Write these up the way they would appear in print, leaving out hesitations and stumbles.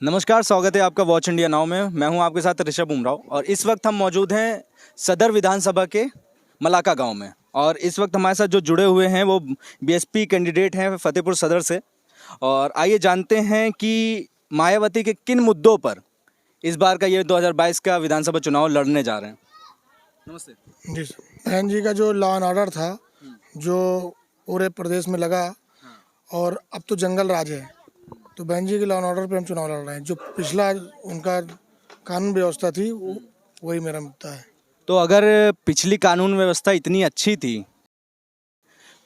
नमस्कार, स्वागत है आपका वॉच इंडिया नाउ में। मैं हूं आपके साथ ऋषभ उमराव और इस वक्त हम मौजूद हैं सदर विधानसभा के मलाका गांव में। और इस वक्त हमारे साथ जो जुड़े हुए हैं वो बीएसपी कैंडिडेट हैं फतेहपुर सदर से। और आइए जानते हैं कि मायावती के किन मुद्दों पर इस बार का ये 2022 का विधानसभा चुनाव लड़ने जा रहे हैं। नमस्ते जी सर। बहन जी का जो लॉ एंड ऑर्डर था, जो पूरे प्रदेश में लगा, और अब तो जंगल राज है, तो बहन जी के लॉ एंड ऑर्डर पे हम चुनाव लड़ रहे हैं। जो पिछला उनका कानून व्यवस्था थी वही मेरा मुद्दा है। तो अगर पिछली कानून व्यवस्था इतनी अच्छी थी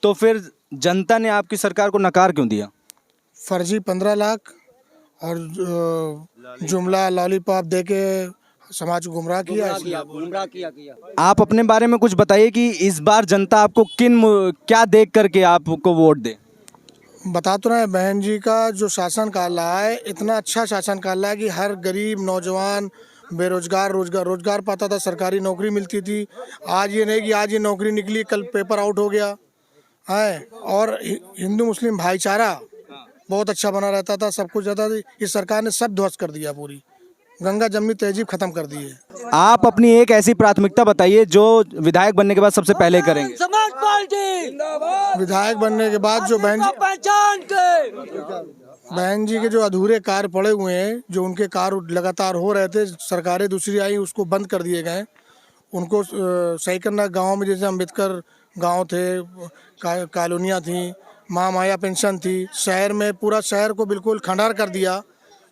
तो फिर जनता ने आपकी सरकार को नकार क्यों दिया? फर्जी 15 लाख और जुमला लॉलीपॉप दे के समाज को गुमराह किया। आप अपने बारे में कुछ बताइए कि इस बार जनता आपको क्या देख करके आपको वोट दे। बता तो रहे हैं, बहन जी का जो शासन काल रहा है, इतना अच्छा शासन काल रहा है कि हर गरीब नौजवान बेरोजगार रोजगार पाता था, सरकारी नौकरी मिलती थी। आज ये नहीं कि आज ये नौकरी निकली कल पेपर आउट हो गया है। और हिंदू मुस्लिम भाईचारा बहुत अच्छा बना रहता था, सब कुछ रहता था। इस सरकार ने सब ध्वस्त कर दिया, पूरी गंगा जमनी तहजीब खत्म कर दी है। आप अपनी एक ऐसी प्राथमिकता बताइए जो विधायक बनने के बाद सबसे पहले करेंगे। समाज पार्टी विधायक बनने के बाद जो पहचान के बहन जी के जो अधूरे कार्य पड़े हुए हैं, जो उनके कार्य लगातार हो रहे थे, सरकारें दूसरी आई उसको बंद कर दिए गए, उनको सही करना। गाँव में जैसे अम्बेडकर गांव थे, कॉलोनियाँ थी, महामाया पेंशन थी, शहर में पूरा शहर को बिल्कुल खंडार कर दिया,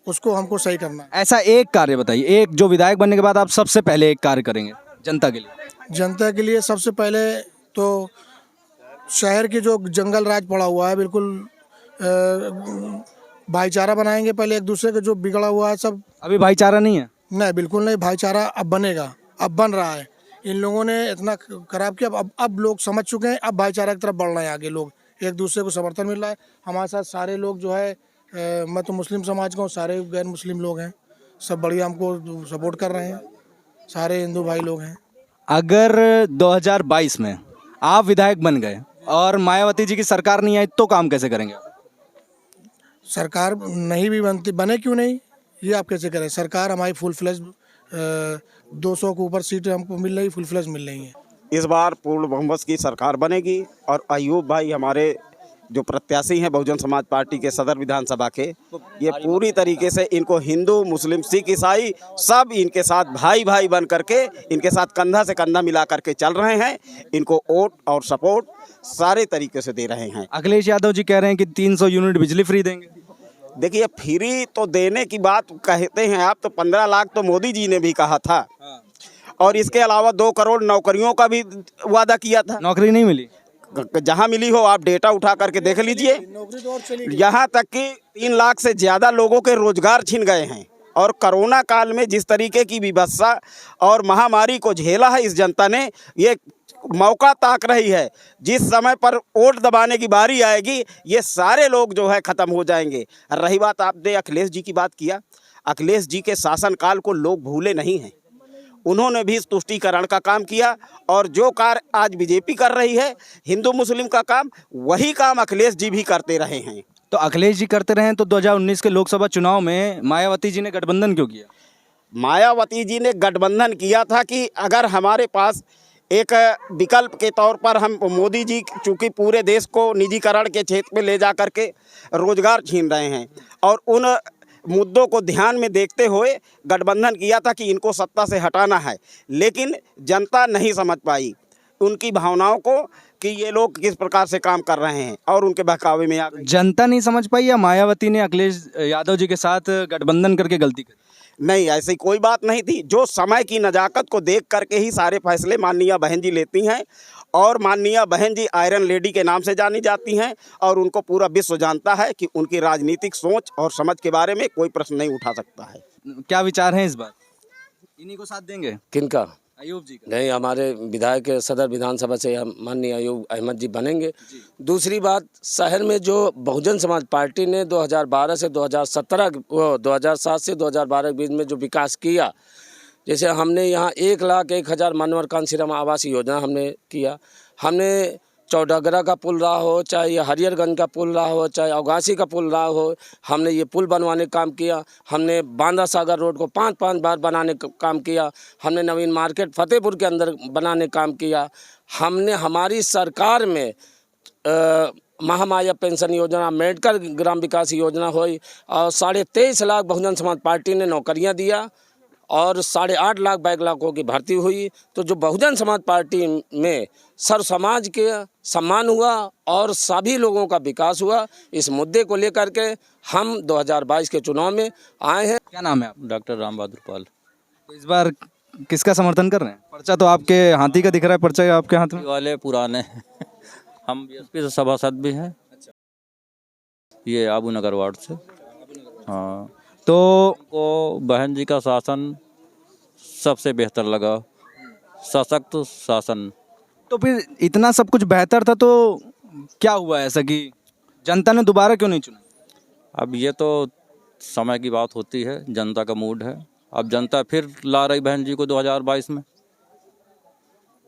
उसको हमको सही करना है। ऐसा एक कार्य बताइए, एक जो विधायक बनने के बाद आप सबसे पहले एक कार्य करेंगे जनता के लिए। जनता के लिए सबसे पहले तो शहर की जो जंगल राज पड़ा हुआ है, बिल्कुल भाईचारा बनाएंगे। पहले एक दूसरे का जो बिगड़ा हुआ है सब। अभी भाईचारा नहीं है? नहीं, बिल्कुल नहीं। भाईचारा अब बनेगा, अब बन रहा है। इन लोगों ने इतना खराब किया, अब लोग समझ चुके हैं। अब भाईचारा की तरफ बढ़ रहे हैं आगे, लोग एक दूसरे को समर्थन मिल रहा है। हमारे साथ सारे लोग जो है, मैं तो मुस्लिम समाज का हूँ, सारे गैर मुस्लिम लोग हैं, सब बढ़िया हमको सपोर्ट कर रहे हैं, सारे हिंदू भाई लोग हैं। अगर 2022 में आप विधायक बन गए और मायावती जी की सरकार नहीं आई तो काम कैसे करेंगे आप? सरकार नहीं भी बने क्यों नहीं, ये आप कैसे करें? सरकार हमारी फुल फ्लैश 200 के ऊपर सीटें हमको मिल रही, फुल फ्लैश मिल रही हैं। इस बार पूर्ण बहुमत की सरकार बनेगी और अयूब भाई हमारे जो प्रत्याशी हैं बहुजन समाज पार्टी के सदर विधानसभा के, ये पूरी तरीके से इनको हिंदू मुस्लिम सिख ईसाई सब इनके साथ भाई भाई बन करके इनके साथ कंधा से कंधा मिला करके चल रहे हैं। इनको वोट और सपोर्ट सारे तरीके से दे रहे हैं। अखिलेश यादव जी कह रहे हैं कि 300 यूनिट बिजली फ्री देंगे। देखिए, फ्री तो देने की बात कहते हैं आप, तो 15 लाख तो मोदी जी ने भी कहा था, और इसके अलावा 2 करोड़ नौकरियों का भी वादा किया था। नौकरी नहीं मिली? जहां मिली हो आप डेटा उठा करके देख लीजिए। यहाँ तक कि 3 लाख से ज़्यादा लोगों के रोजगार छिन गए हैं। और कोरोना काल में जिस तरीके की विवशता और महामारी को झेला है इस जनता ने, ये मौका ताक रही है। जिस समय पर वोट दबाने की बारी आएगी, ये सारे लोग जो है ख़त्म हो जाएंगे। रही बात, आपने अखिलेश जी की बात किया, अखिलेश जी के शासनकाल को लोग भूले नहीं हैं। उन्होंने भी तुष्टीकरण का काम किया, और जो कार्य आज बीजेपी कर रही है हिंदू मुस्लिम का काम, वही काम अखिलेश जी भी करते रहे हैं। तो अखिलेश जी करते रहे तो 2019 के लोकसभा चुनाव में मायावती जी ने गठबंधन क्यों किया? मायावती जी ने गठबंधन किया था कि अगर हमारे पास एक विकल्प के तौर पर हम, मोदी जी चूँकि पूरे देश को निजीकरण के क्षेत्र में ले जा कर के रोजगार छीन रहे हैं, और उन मुद्दों को ध्यान में देखते हुए गठबंधन किया था कि इनको सत्ता से हटाना है। लेकिन जनता नहीं समझ पाई उनकी भावनाओं को कि ये लोग किस प्रकार से काम कर रहे हैं, और उनके बहकावे में आ गई। जनता नहीं समझ पाई या मायावती ने अखिलेश यादव जी के साथ गठबंधन करके गलती की? नहीं, ऐसी कोई बात नहीं थी। जो समय की नज़ाकत को देख करके ही सारे फैसले माननीय बहन जी लेती हैं, और माननीय बहन जी आयरन लेडी के नाम से जानी जाती हैं, और उनको पूरा विश्व जानता है कि उनकी राजनीतिक सोच और समझ के बारे में कोई प्रश्न नहीं उठा सकता है। क्या विचार हैं इस बार? इन्हीं को साथ देंगे? किनका? अयूब जी का? नहीं, हमारे विधायक सदर विधानसभा से हम माननीय अयूब अहमद जी बनेंगे। दूसरी बात, शहर में जो बहुजन समाज पार्टी ने 2012 से 2007 से 2012 के बीच में जो विकास किया, जैसे हमने यहाँ 1,01,000 मानवर कांसीराम आवास योजना हमने किया, हमने चौडगरा का पुल रहा हो, चाहे ये हरियरगंज का पुल रहा हो, चाहे अवगासी का पुल रहा हो, हमने ये पुल बनवाने का काम किया। हमने बांदा सागर रोड को 5-5 बार बनाने का काम किया। हमने नवीन मार्केट फतेहपुर के अंदर बनाने का काम किया। हमने हमारी सरकार में महामाया पेंशन योजना, मेडिकल ग्राम विकास योजना हुई और 23.5 लाख बहुजन समाज पार्टी ने नौकरियां दिया और 8.5 लाख बैकलॉगों की भर्ती हुई। तो जो बहुजन समाज पार्टी में सर्व समाज के सम्मान हुआ और सभी लोगों का विकास हुआ, इस मुद्दे को लेकर के हम 2022 के चुनाव में आए हैं। क्या नाम है आप? डॉक्टर राम बहादुर पाल। तो इस बार किसका समर्थन कर रहे हैं? पर्चा तो आपके हाथी का दिख रहा है, पर्चा आपके हाथ में। वाले पुराने हम बीएसपी से सभासद भी हैं। ये आबू नगर वार्ड से। हाँ, तो को बहन जी का शासन सबसे बेहतर लगा, सशक्त शासन। तो फिर इतना सब कुछ बेहतर था तो क्या हुआ ऐसा कि जनता ने दोबारा क्यों नहीं चुना? अब ये तो समय की बात होती है, जनता का मूड है। अब जनता फिर ला रही बहन जी को 2022 में।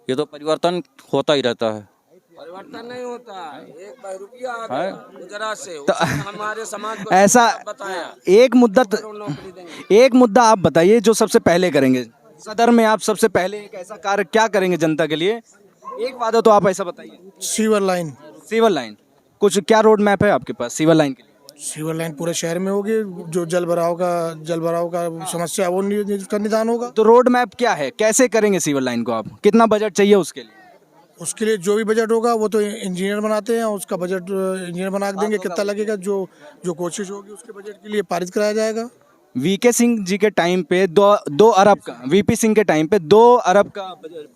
ये तो परिवर्तन होता ही रहता है। परिवर्तन नहीं होता, एक रुपया आ है? गया गुजरात से, उसने हमारे समाज को ऐसा बताया। एक मुद्दा आप बताइए जो सबसे पहले करेंगे सदर में। आप सबसे पहले एक ऐसा कार्य क्या करेंगे जनता के लिए? एक वादा तो आप ऐसा बताइए। सीवर लाइन, सीवर लाइन, कुछ क्या रोड मैप है आपके पास सीवर लाइन के लिए? सीवर लाइन पूरे शहर में होगी। जो जल भराव का समस्या है, वो का निदान होगा। तो रोड मैप क्या है, कैसे करेंगे सीवर लाइन को? आप कितना बजट चाहिए उसके लिए? उसके लिए जो भी बजट होगा वो तो इंजीनियर बनाते हैं, उसका बजट इंजीनियर बना देंगे। कितना लगेगा जो कोशिश होगी उसके बजट के लिए पारित कराया जाएगा। वीके सिंह जी के टाइम पे 2 अरब का, वीपी सिंह के टाइम पे 2 अरब का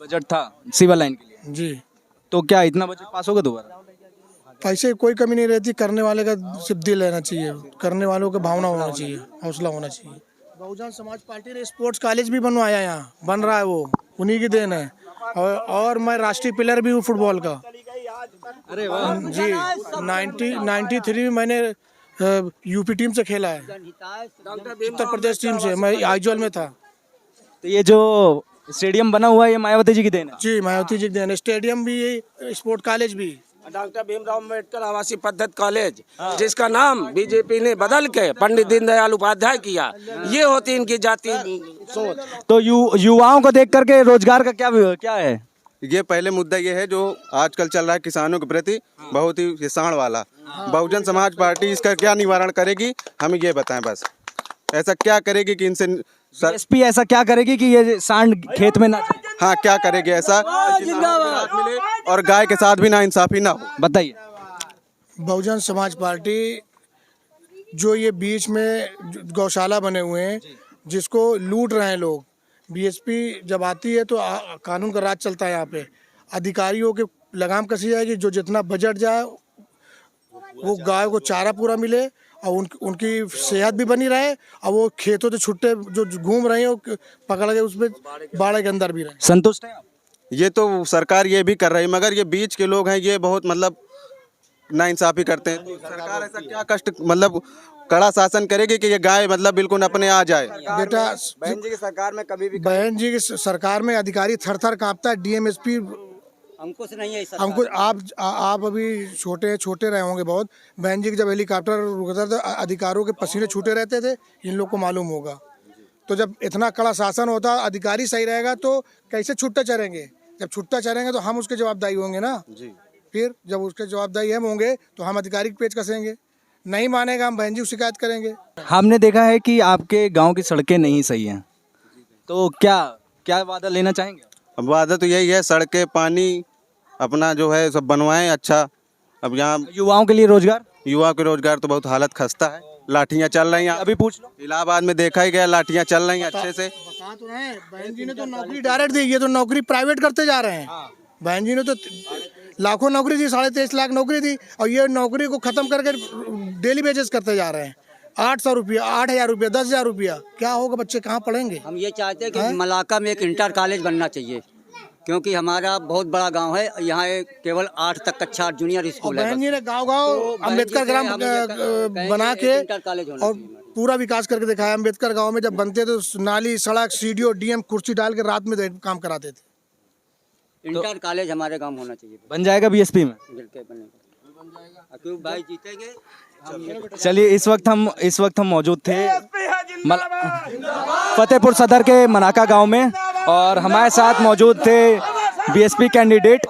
बजट था सीवर लाइन के लिए। जी, तो क्या इतना बजट पास होगा दोबारा? पैसे कोई कमी नहीं रहती। करने वाले का सिर्फ दिल रहना चाहिए, करने वालों का भावना होना चाहिए, हौसला होना चाहिए। बहुजन समाज पार्टी ने स्पोर्ट्स कॉलेज भी बनवाया, यहाँ बन रहा है, वो उन्हीं की देन है। और मैं राष्ट्रीय प्लेयर भी हूँ फुटबॉल का। अरे वाह जी, 93 में मैंने यूपी टीम से खेला है, उत्तर प्रदेश टीम से। मैं आइजॉल में था। तो ये जो स्टेडियम बना हुआ है ये मायावती जी की देन है? जी, मायावती जी की देन है। स्टेडियम भी, स्पोर्ट कॉलेज भी। डॉक्टर भीमराव अम्बेडकर आवासीय पद्धति कॉलेज, जिसका नाम बीजेपी ने बदल के पंडित दीनदयाल उपाध्याय किया। ये होती इनकी जाति सोच। तो युवाओं को देख करके रोजगार का क्या है? ये पहले मुद्दा ये है जो आजकल चल रहा है किसानों के प्रति, बहुत ही किसान वाला। बहुजन समाज पार्टी इसका क्या निवारण करेगी, हमें ये बताएं बस। ऐसा क्या करेगी कि इनसे एसपी ऐसा क्या करेगी कि ये सांड खेत में ना जाए? हाँ, क्या करेगी ऐसा कि किसानों को राहत मिले और गाय के साथ भी ना इंसाफी ना हो? बताइए। बहुजन समाज पार्टी जो ये बीच में गौशाला बने हुए हैं, जिसको लूट रहे हैं लोग। बीएसपी जब आती है तो कानून का राज चलता है यहाँ पे। अधिकारियों के लगाम कसी जाएगी, जो जितना बजट जाए वो गाय को चारा पूरा मिले और उनकी सेहत भी बनी रहे और वो खेतों से छुट्टे जो घूम रहे हैं वो पकड़ के उसमें बाड़े के अंदर भी रहे। संतुष्ट है आप? ये तो सरकार ये भी कर रही है, मगर ये बीच के लोग हैं, ये बहुत मतलब नाइंसाफी करते हैं। तो सरकार ऐसा क्या कष्ट मतलब कड़ा शासन करेगी कि ये गाय मतलब बिल्कुल अपने आ जाए? बेटा, बहन जी की सरकार में कभी भी बहन जी की सरकार में अधिकारी थर थर कांपता है। डीएमएसपी अंकुश नहीं है इस हमको, आप अभी छोटे रहे होंगे बहुत। बहन जी की जब हेलीकॉप्टर रुकता था, अधिकारियों के पसीने छूटे रहते थे, इन लोग को मालूम होगा। तो जब इतना कड़ा शासन होता, अधिकारी सही रहेगा तो कैसे छुट्टा चढ़ेंगे? जब छुट्टा चढ़ेंगे तो हम उसके जवाबदारी होंगे ना जी। फिर जब उसके जवाबदारी हम होंगे तो हम अधिकारी की पेच कसेंगे। नहीं मानेगा, हम बहन जी को शिकायत करेंगे। हमने देखा है कि आपके गांव की सड़कें नहीं सही हैं, तो क्या वादा लेना चाहेंगे? अब वादा तो यही है, सड़कें, पानी अपना जो है सब बनवाएं अच्छा। अब यहाँ युवाओं के लिए रोजगार? युवा के रोजगार तो बहुत हालत खस्ता है। लाठियाँ चल रही हैं, अभी पूछ लो। इलाहाबाद में देखा ही गया, लाठियाँ चल रही हैं अच्छे से। बता तो रहे हैं, बहन जी ने तो नौकरी डायरेक्ट दी, ये तो नौकरी प्राइवेट करते जा रहे हैं। बहन जी ने तो लाखों नौकरी दी, 23.5 लाख नौकरी दी, और ये नौकरी को खत्म करके डेली बेसिस करते जा रहे हैं। 800 रुपया, 8000 रुपया, 10,000 रुपया, क्या होगा? बच्चे कहाँ पढ़ेंगे? हम ये चाहते हैं कि मलाका में एक इंटर कॉलेज बनना चाहिए, क्योंकि हमारा बहुत बड़ा गांव है। यहाँ केवल 8 तक कक्षा जूनियर स्कूल है। बहन जी ने गाँव अम्बेडकर ग्राम बना के और पूरा विकास करके दिखाया। अम्बेडकर गांव में जब बनते थे तो नाली, सड़क, सीडीओ, डीएम कुर्सी डाल के रात में काम कराते थे। इंटर कॉलेज हमारे गांव में होना चाहिए, बन जाएगा बीएसपी में? बिल्कुल बनेगा। क्यों भाई जीतेंगे। चलिए इस वक्त हम मौजूद थे फतेहपुर सदर के मनाका गांव में और हमारे साथ मौजूद थे बीएसपी कैंडिडेट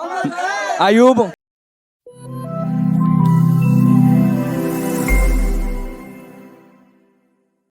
आयूब